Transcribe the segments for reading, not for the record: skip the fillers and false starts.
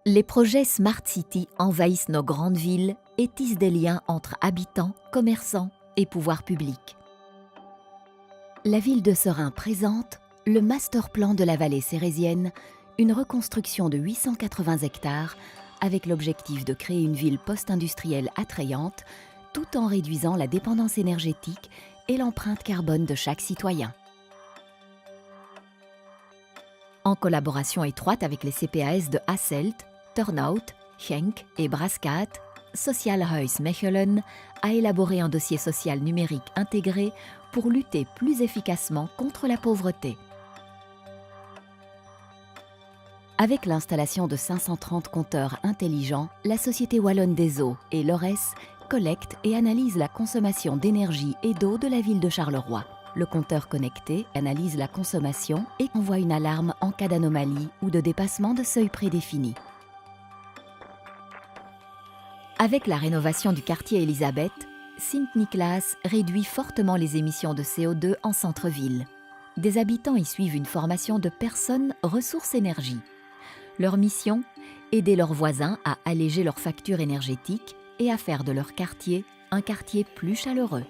Les projets Smart City envahissent nos grandes villes et tissent des liens entre habitants, commerçants et pouvoirs publics. La ville de Seraing présente le master plan de la vallée cérésienne, une reconstruction de 880 hectares avec l'objectif de créer une ville post-industrielle attrayante tout en réduisant la dépendance énergétique et l'empreinte carbone de chaque citoyen. En collaboration étroite avec les CPAS de Hasselt, Turnhout, Genk et Brascaat, Socialhuis Mechelen a élaboré un dossier social numérique intégré pour lutter plus efficacement contre la pauvreté. Avec l'installation de 530 compteurs intelligents, la Société Wallonne des Eaux et l'ORES collectent et analysent la consommation d'énergie et d'eau de la ville de Charleroi. Le compteur connecté analyse la consommation et envoie une alarme en cas d'anomalie ou de dépassement de seuil prédéfini. Avec la rénovation du quartier Elisabeth, Sint-Niklaas réduit fortement les émissions de CO2 en centre-ville. Des habitants y suivent une formation de personnes ressources énergie. Leur mission, aider leurs voisins à alléger leurs factures énergétiques et à faire de leur quartier un quartier plus chaleureux.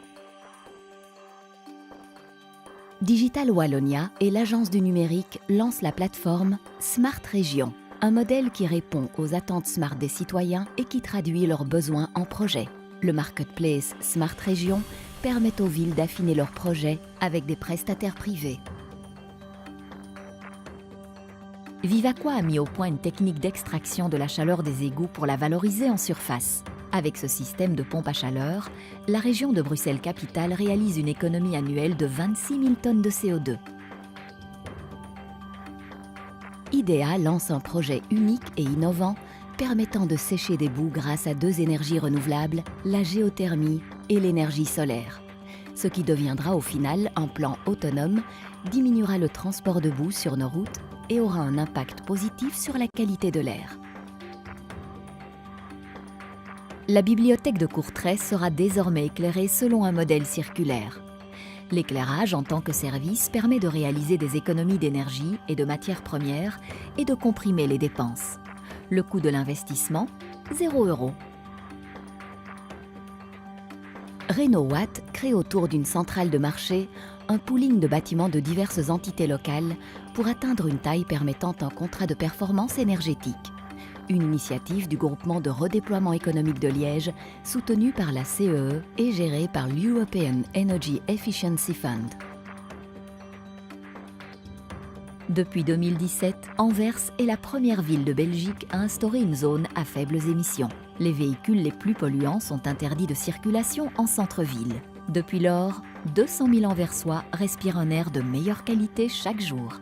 Digital Wallonia et l'agence du numérique lancent la plateforme Smart Région, un modèle qui répond aux attentes smart des citoyens et qui traduit leurs besoins en projets. Le marketplace Smart Région permet aux villes d'affiner leurs projets avec des prestataires privés. Vivaqua a mis au point une technique d'extraction de la chaleur des égouts pour la valoriser en surface. Avec ce système de pompe à chaleur, la région de Bruxelles-Capitale réalise une économie annuelle de 26 000 tonnes de CO2. IDEA lance un projet unique et innovant permettant de sécher des boues grâce à deux énergies renouvelables, la géothermie et l'énergie solaire. Ce qui deviendra au final un plan autonome, diminuera le transport de boue sur nos routes et aura un impact positif sur la qualité de l'air. La bibliothèque de Courtrai sera désormais éclairée selon un modèle circulaire. L'éclairage en tant que service permet de réaliser des économies d'énergie et de matières premières et de comprimer les dépenses. Le coût de l'investissement, 0 €. RenoWatt crée autour d'une centrale de marché un pooling de bâtiments de diverses entités locales pour atteindre une taille permettant un contrat de performance énergétique. Une initiative du groupement de redéploiement économique de Liège, soutenue par la CEE et gérée par l'European Energy Efficiency Fund. Depuis 2017, Anvers est la première ville de Belgique à instaurer une zone à faibles émissions. Les véhicules les plus polluants sont interdits de circulation en centre-ville. Depuis lors, 200 000 Anversois respirent un air de meilleure qualité chaque jour.